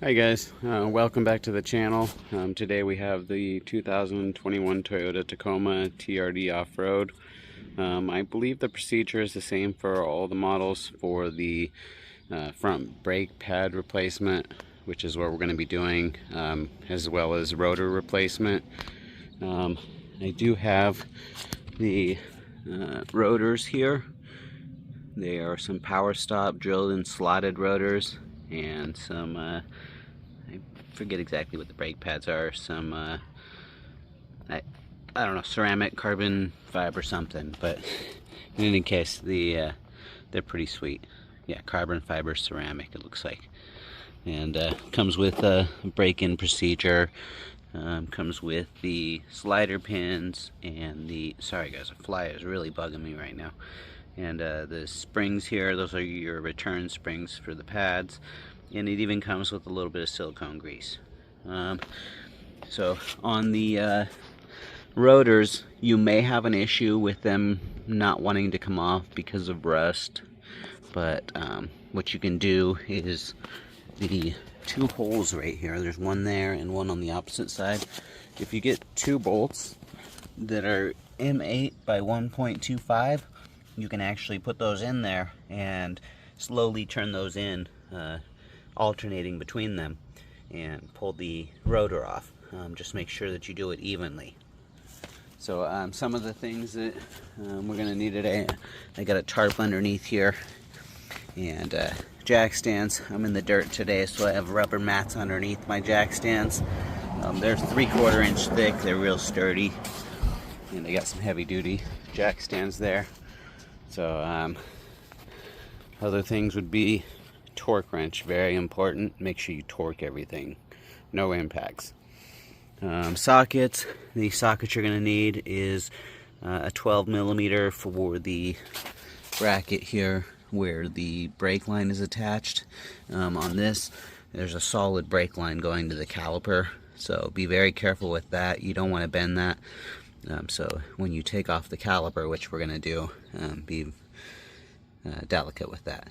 Hi guys, welcome back to the channel. Today we have the 2021 Toyota Tacoma TRD Off-Road. I believe the procedure is the same for all the models for the front brake pad replacement, which is what we're going to be doing, as well as rotor replacement. I do have the rotors here. They are some PowerStop drilled and slotted rotors, and some I forget exactly what the brake pads are. Some I don't know, ceramic, carbon fiber, something. But in any case, they're pretty sweet. Yeah, carbon fiber ceramic, it looks like. And comes with a break-in procedure. Comes with the slider pins and the, sorry guys, a fly is really bugging me right now. And the springs here, those are your return springs for the pads. And it even comes with a little bit of silicone grease. So on the rotors, you may have an issue with them not wanting to come off because of rust. But what you can do is the two holes right here, there's one there and one on the opposite side. If you get two bolts that are M8 by 1.25, you can actually put those in there and slowly turn those in, alternating between them, and pull the rotor off. Just make sure that you do it evenly. So some of the things that we're going to need today, I got a tarp underneath here, and jack stands. I'm in the dirt today, so I have rubber mats underneath my jack stands. They're 3/4 inch thick, they're real sturdy, and they got some heavy duty jack stands there. So other things would be torque wrench, very important. Make sure you torque everything, no impacts. Sockets, the sockets you're going to need is a 12mm for the bracket here where the brake line is attached. On this, there's a solid brake line going to the caliper, so be very careful with that. You don't want to bend that. So when you take off the caliper, which we're going to do, be delicate with that.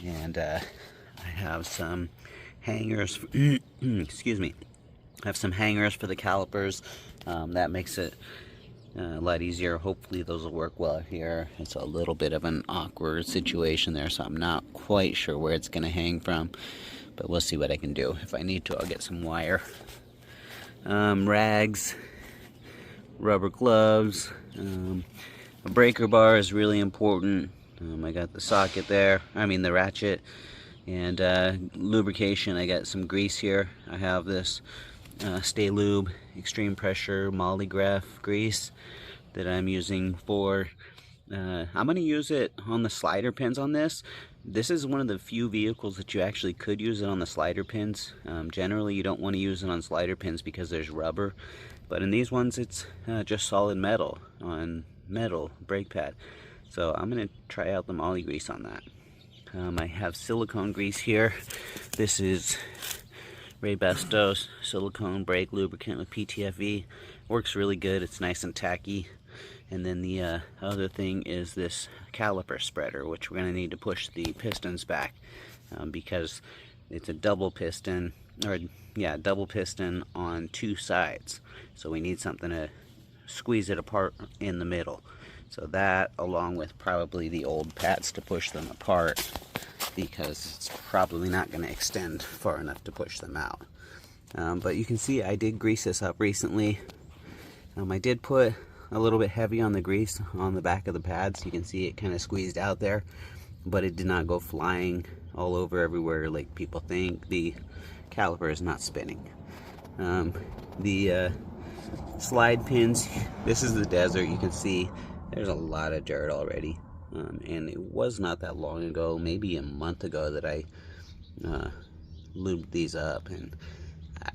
And I have some hangers, excuse me, I have some hangers for the calipers. That makes it a lot easier. Hopefully those will work well here. It's a little bit of an awkward situation there, so I'm not quite sure where it's going to hang from, but we'll see what I can do. If I need to, I'll get some wire. Rags, rubber gloves, a breaker bar is really important. I got the socket there, the ratchet, and lubrication. I got some grease here. I have this Stay Lube extreme pressure Mollygraph grease that I'm using for, I'm going to use it on the slider pins on this. This is one of the few vehicles that you actually could use it on the slider pins. Generally you don't want to use it on slider pins because there's rubber, but in these ones it's just solid metal on metal brake pad. So I'm going to try out the Molly grease on that. I have silicone grease here. This is Ray Bestos silicone brake lubricant with PTFE. Works really good. It's nice and tacky. And then the other thing is this caliper spreader, which we're going to need to push the pistons back because it's a double piston, or yeah, double piston on two sides. So we need something to squeeze it apart in the middle. So that, along with probably the old pads to push them apart, because it's probably not going to extend far enough to push them out. But you can see I did grease this up recently. I did put a little bit heavy on the grease on the back of the pads. You can see it kind of squeezed out there, but it did not go flying all over everywhere like people think. The caliper is not spinning. The slide pins, this is the desert. You can see there's a lot of dirt already. And it was not that long ago, maybe a month ago, that I lubed these up, and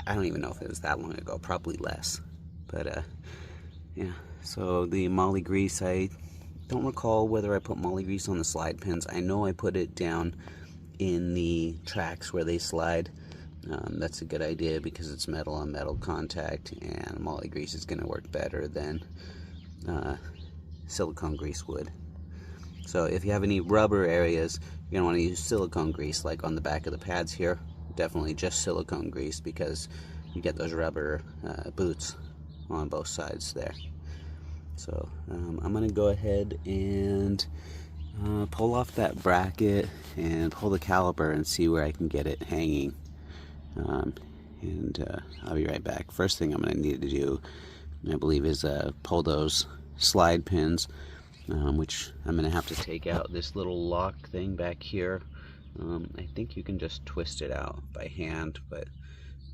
I don't even know if it was that long ago, probably less. But yeah, so the Molly grease, I don't recall whether I put Molly grease on the slide pins. I know I put it down in the tracks where they slide. That's a good idea because it's metal on metal contact, and Molly grease is going to work better than silicone grease would. So if you have any rubber areas, you're going to want to use silicone grease, like on the back of the pads here. Definitely just silicone grease, because you get those rubber boots on both sides there. So I'm going to go ahead and pull off that bracket and pull the caliper and see where I can get it hanging. I'll be right back. First thing I'm going to need to do, I believe, is pull those slide pins, which I'm going to have to take out this little lock thing back here. I think you can just twist it out by hand, but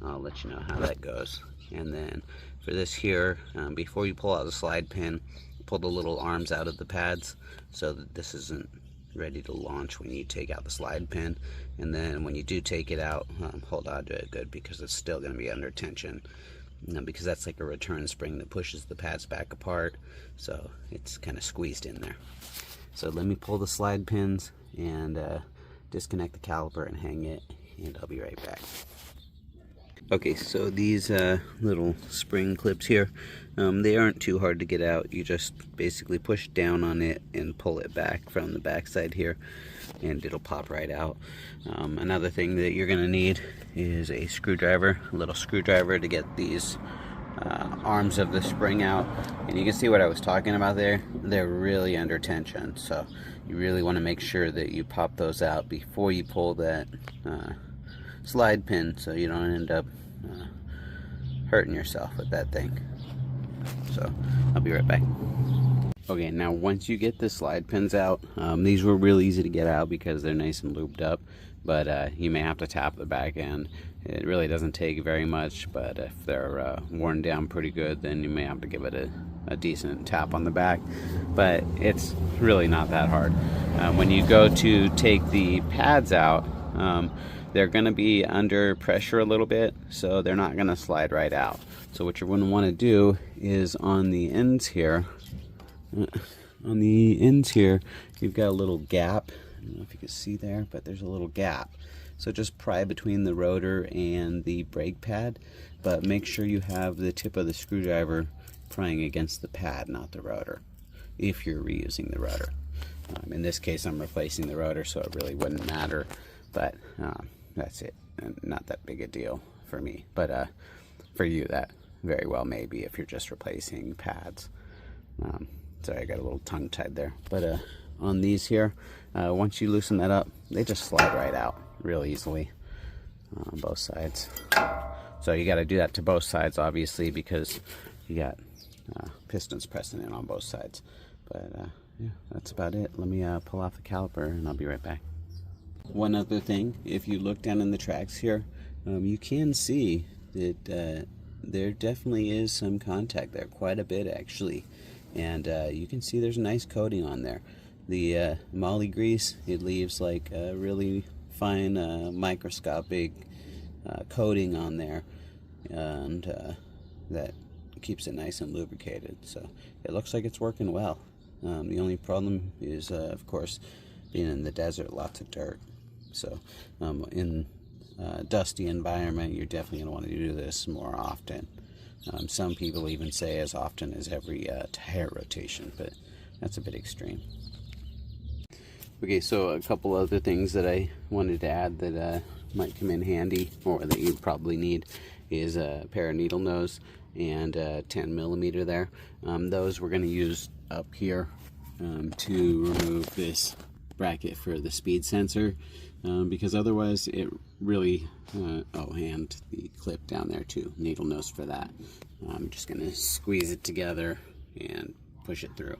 I'll let you know how that goes. And then for this here, before you pull out the slide pin, pull the little arms out of the pads so that this isn't ready to launch when you take out the slide pin. And then when you do take it out, hold on to it good, because it's still going to be under tension, because that's like a return spring that pushes the pads back apart, so it's kind of squeezed in there. So let me pull the slide pins and disconnect the caliper and hang it, and I'll be right back. Okay, so these little spring clips here, they aren't too hard to get out. You just basically push down on it and pull it back from the back side here, and it'll pop right out. Another thing that you're going to need is a screwdriver, a little screwdriver to get these arms of the spring out. And you can see what I was talking about there. They're really under tension, so you really want to make sure that you pop those out before you pull that slide pin, so you don't end up hurting yourself with that thing. So I'll be right back. Okay, now once you get the slide pins out, these were really easy to get out because they're nice and lubed up, but you may have to tap the back end. It really doesn't take very much, but if they're worn down pretty good, then you may have to give it a decent tap on the back, but it's really not that hard. When you go to take the pads out, they're going to be under pressure a little bit, so they're not going to slide right out. So what you're going to want to do is on the ends here, you've got a little gap. I don't know if you can see there, but there's a little gap. So just pry between the rotor and the brake pad, but make sure you have the tip of the screwdriver prying against the pad, not the rotor, if you're reusing the rotor. In this case, I'm replacing the rotor, so it really wouldn't matter, but that's it. Not that big a deal for me, but for you that very well may be if you're just replacing pads. Sorry, I got a little tongue tied there, but on these here, once you loosen that up, they just slide right out real easily on both sides. So you got to do that to both sides, obviously, because you got pistons pressing in on both sides. But yeah, that's about it. Let me pull off the caliper and I'll be right back. One other thing, if you look down in the tracks here, you can see that there definitely is some contact there, quite a bit actually, and you can see there's a nice coating on there. The moly grease, it leaves like a really fine microscopic coating on there, and that keeps it nice and lubricated, so it looks like it's working well. The only problem is of course being in the desert, lots of dirt. So in a dusty environment, you're definitely going to want to do this more often. Some people even say as often as every tire rotation, but that's a bit extreme. Okay, so a couple other things that I wanted to add that might come in handy, or that you probably need, is a pair of needle nose and 10 millimeter there. Those we're going to use up here to remove this bracket for the speed sensor, because otherwise it really oh, and the clip down there too, needle nose for that. I'm just gonna squeeze it together and push it through,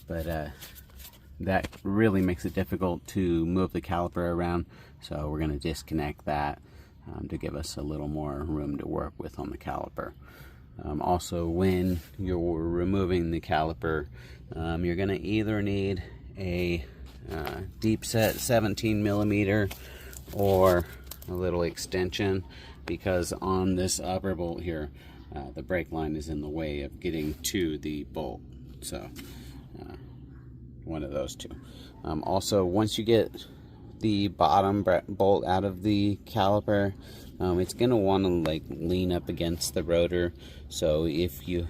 but that really makes it difficult to move the caliper around, so we're gonna disconnect that to give us a little more room to work with on the caliper. Also, when you're removing the caliper, you're gonna either need a deep set 17 millimeter or a little extension, because on this upper bolt here, the brake line is in the way of getting to the bolt, so one of those two. Also, once you get the bottom bolt out of the caliper, it's going to want to like lean up against the rotor, so if you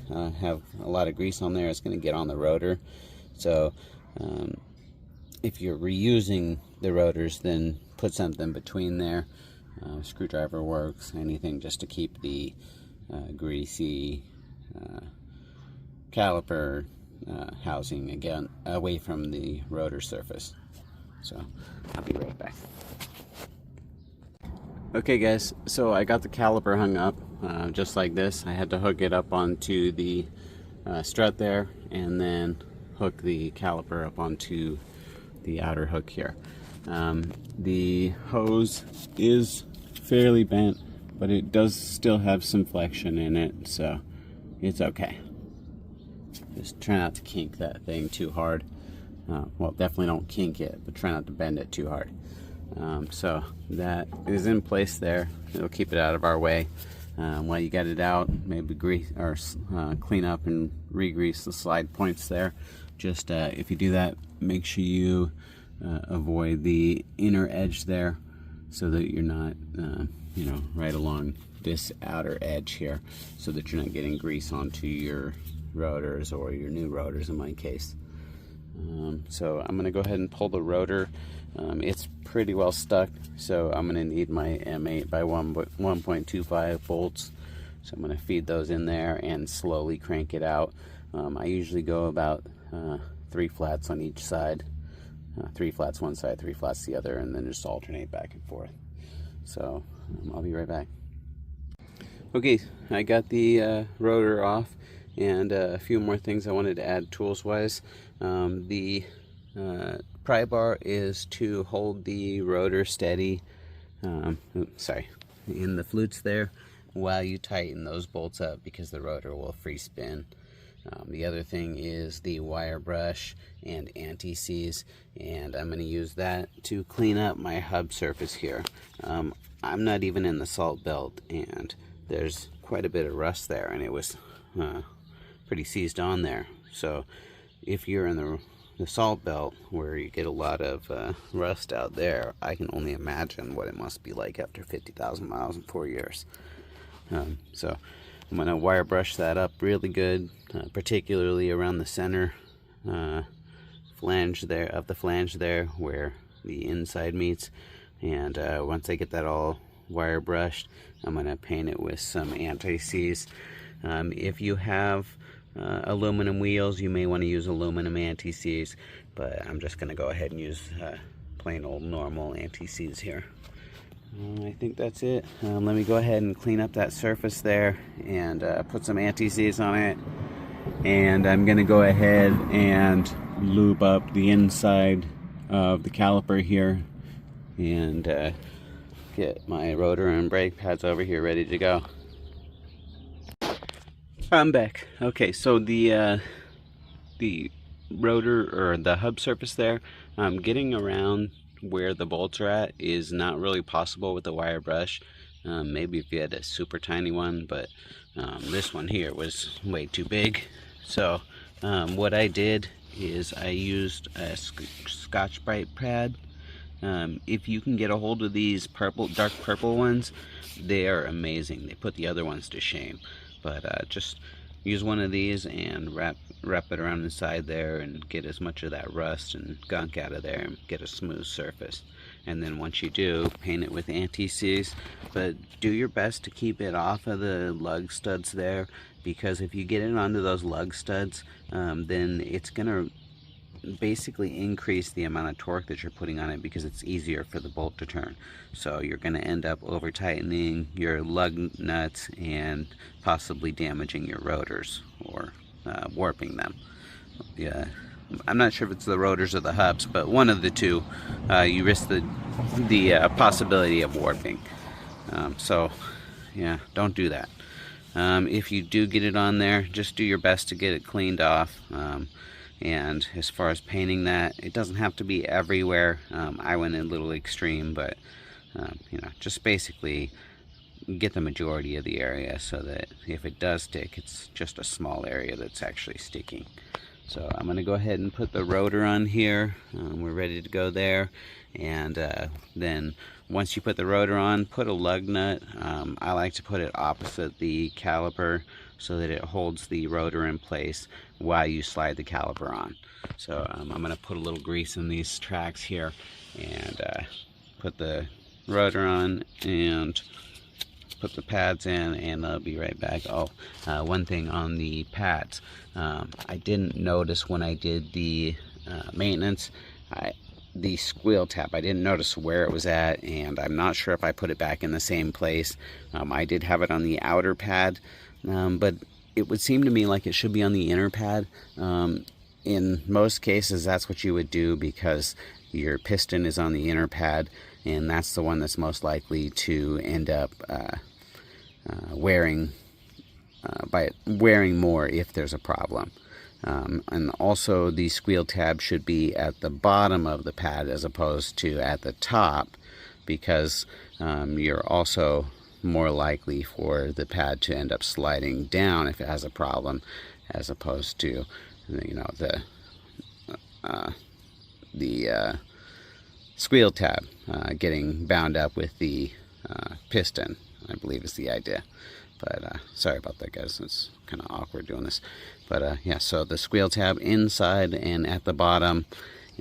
have a lot of grease on there, it's going to get on the rotor. So if you're reusing the rotors, then put something between there. Screwdriver works, anything just to keep the greasy caliper housing again away from the rotor surface. So I'll be right back. Okay guys, so I got the caliper hung up just like this. I had to hook it up onto the strut there and then hook the caliper up onto the outer hook here. The hose is fairly bent, but it does still have some flexion in it, so it's okay. Just try not to kink that thing too hard. Well, definitely don't kink it, but try not to bend it too hard. So that is in place there. It'll keep it out of our way. While you get it out, maybe grease or clean up and re-grease the slide points there. Just if you do that, make sure you avoid the inner edge there, so that you're not, you know, right along this outer edge here, so that you're not getting grease onto your rotors, or your new rotors in my case. So I'm going to go ahead and pull the rotor. It's pretty well stuck, so I'm going to need my M8 by 1.25 bolts. So I'm going to feed those in there and slowly crank it out. I usually go about 3 flats on each side. 3 flats one side, 3 flats the other, and then just alternate back and forth. So I'll be right back. Okay, I got the rotor off, and a few more things I wanted to add tools wise. The pry bar is to hold the rotor steady, in the flutes there, while you tighten those bolts up, because the rotor will free spin. The other thing is the wire brush and anti-seize, and I'm going to use that to clean up my hub surface here. I'm not even in the salt belt, and there's quite a bit of rust there, and it was pretty seized on there. So if you're in the salt belt, where you get a lot of rust out there, I can only imagine what it must be like after 50,000 miles in 4 years. So I'm going to wire brush that up really good, particularly around the center flange there, where the inside meets. And once I get that all wire brushed, I'm going to paint it with some anti-seize. If you have aluminum wheels, you may want to use aluminum anti-seize, but I'm just going to go ahead and use plain old normal anti-seize here. I think that's it. Let me go ahead and clean up that surface there and put some anti-seize on it. And I'm going to go ahead and lube up the inside of the caliper here, and get my rotor and brake pads over here ready to go. I'm back. Okay, so the rotor, or the hub surface there, getting around where the bolts are at is not really possible with the wire brush. Maybe if you had a super tiny one, but this one here was way too big. So what I did is I used a Scotch-Brite pad. If you can get a hold of these dark purple ones, they are amazing. They put the other ones to shame. But just use one of these and wrap it around inside there, and get as much of that rust and gunk out of there, and get a smooth surface. And then once you do, paint it with anti-seize, but do your best to keep it off of the lug studs there, because if you get it onto those lug studs, then it's gonna basically increase the amount of torque that you're putting on it, because it's easier for the bolt to turn. So you're going to end up over tightening your lug nuts and possibly damaging your rotors, or warping them. Yeah, I'm not sure if it's the rotors or the hubs, but one of the two, you risk the possibility of warping. So yeah, don't do that. If you do get it on there, just do your best to get it cleaned off. And as far as painting that, it doesn't have to be everywhere. I went a little extreme, but you know, just basically get the majority of the area, so that if it does stick, it's just a small area that's actually sticking. So I'm going to go ahead and put the rotor on here. We're ready to go there. And then once you put the rotor on, put a lug nut. I like to put it opposite the caliper, so that it holds the rotor in place while you slide the caliper on. So I'm going to put a little grease in these tracks here and put the rotor on and put the pads in, and I'll be right back. One thing on the pads, I didn't notice when I did the maintenance, the squeal tab, I didn't notice where it was at, and I'm not sure if I put it back in the same place. I did have it on the outer pad, but it would seem to me like it should be on the inner pad. In most cases, that's what you would do, because your piston is on the inner pad, and that's the one that's most likely to end up wearing more if there's a problem. And also the squeal tab should be at the bottom of the pad as opposed to at the top, because you're also more likely for the pad to end up sliding down if it has a problem, as opposed to, you know, the squeal tab getting bound up with the piston, I believe is the idea. But sorry about that, guys, it's kind of awkward doing this. But yeah, so the squeal tab inside and at the bottom,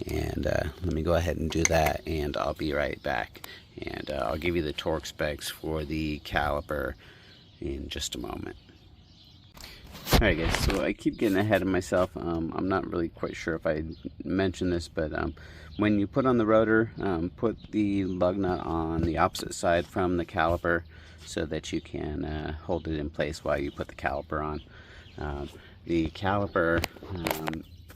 and let me go ahead and do that, and I'll be right back, and I'll give you the torque specs for the caliper in just a moment. Alright guys, so I keep getting ahead of myself. I'm not really quite sure if I mentioned this, but when you put on the rotor, put the lug nut on the opposite side from the caliper so that you can hold it in place while you put the caliper on. The caliper,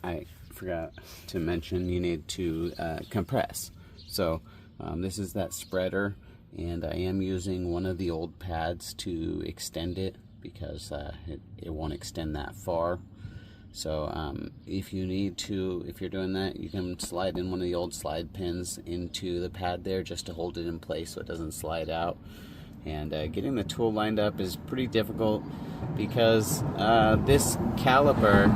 I forgot to mention, you need to compress. So this is that spreader, and I am using one of the old pads to extend it, because it won't extend that far. So if you need to, if you're doing that, you can slide in one of the old slide pins into the pad there just to hold it in place so it doesn't slide out. And getting the tool lined up is pretty difficult, because this caliper,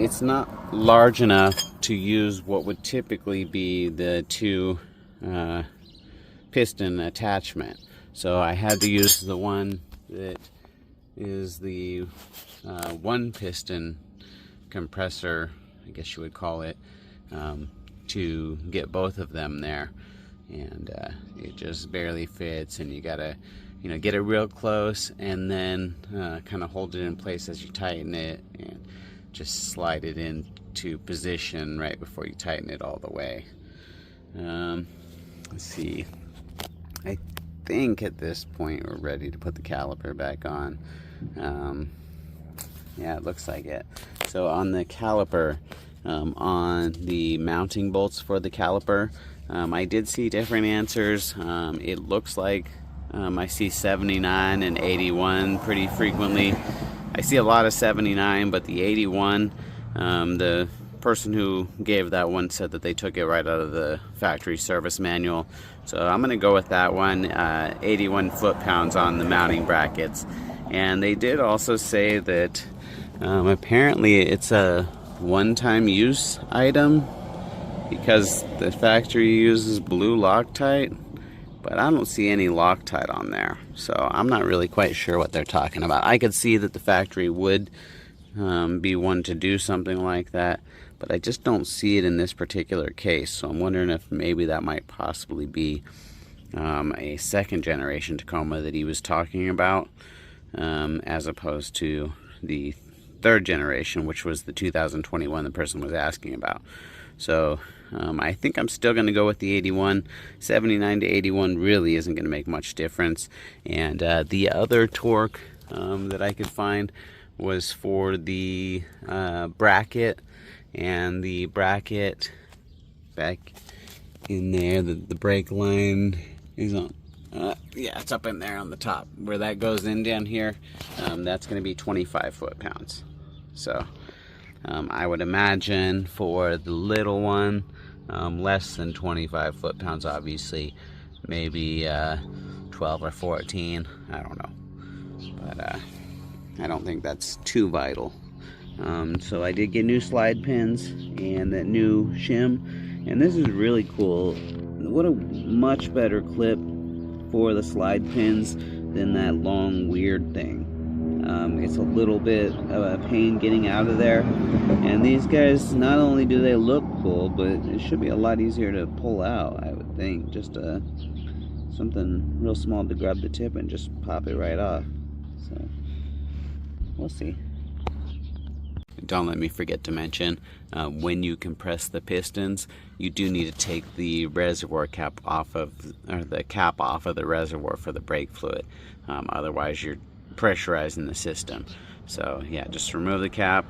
it's not large enough to use what would typically be the two piston attachment. So I had to use the one that is the one piston compressor, I guess you would call it, to get both of them there. And it just barely fits, and you gotta, you know, get it real close and then kind of hold it in place as you tighten it, and just slide it into position right before you tighten it all the way. Let's see, I think at this point we're ready to put the caliper back on. Yeah, it looks like it. So on the caliper, on the mounting bolts for the caliper, I did see different answers. It looks like I see 79 and 81 pretty frequently. I see a lot of 79, but the 81, the person who gave that one said that they took it right out of the factory service manual. So I'm going to go with that one, 81 foot-pounds on the mounting brackets. And they did also say that apparently it's a one-time use item, because the factory uses blue Loctite, but I don't see any Loctite on there. So I'm not really quite sure what they're talking about. I could see that the factory would be one to do something like that, but I just don't see it in this particular case. So I'm wondering if maybe that might possibly be a second generation Tacoma that he was talking about, as opposed to the third generation, which was the 2021 the person was asking about. So I think I'm still going to go with the 81. 79 to 81 really isn't going to make much difference. And the other torque that I could find was for the bracket, and the bracket back in there, the brake line is on. Yeah, it's up in there on the top where that goes in down here. That's going to be 25 foot-pounds. So I would imagine for the little one, less than 25 foot-pounds, obviously, maybe 12 or 14, I don't know, but I don't think that's too vital. So I did get new slide pins and that new shim, and this is really cool. What a much better clip for the slide pins than that long weird thing. It's a little bit of a pain getting out of there. And these guys, not only do they look cool, but it should be a lot easier to pull out, I would think. Just something real small to grab the tip and just pop it right off. So we'll see. Don't let me forget to mention, when you compress the pistons, you do need to take the reservoir cap off of, or the cap off of the reservoir for the brake fluid. Otherwise you're pressurizing the system. So yeah, just remove the cap,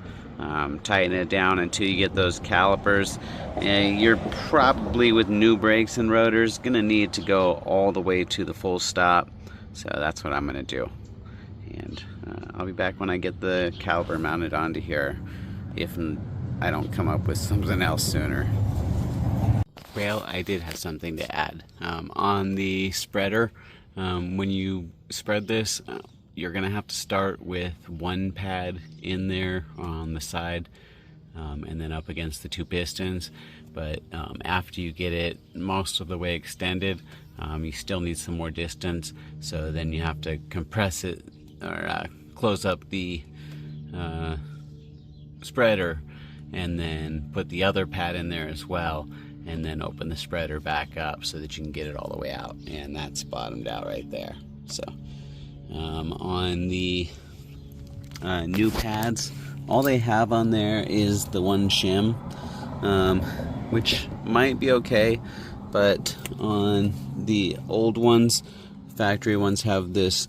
tighten it down until you get those calipers. And you're probably, with new brakes and rotors, gonna need to go all the way to the full stop. So that's what I'm gonna do. And I'll be back when I get the caliper mounted onto here, if I don't come up with something else sooner. Well, I did have something to add. On the spreader, when you spread this, you're gonna have to start with one pad in there on the side, and then up against the two pistons. But after you get it most of the way extended, you still need some more distance, so then you have to compress it, or close up the spreader, and then put the other pad in there as well, and then open the spreader back up so that you can get it all the way out. And that's bottomed out right there. So on the new pads, all they have on there is the one shim, which might be okay, but on the old ones, factory ones, have this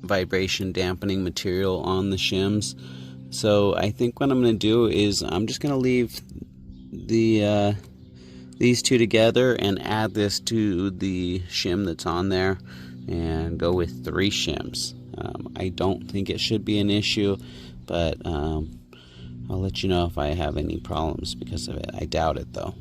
vibration dampening material on the shims. So I think what I'm going to do is I'm just going to leave the these two together and add this to the shim that's on there, and go with 3 shims. I don't think it should be an issue, but I'll let you know if I have any problems because of it. I doubt it though.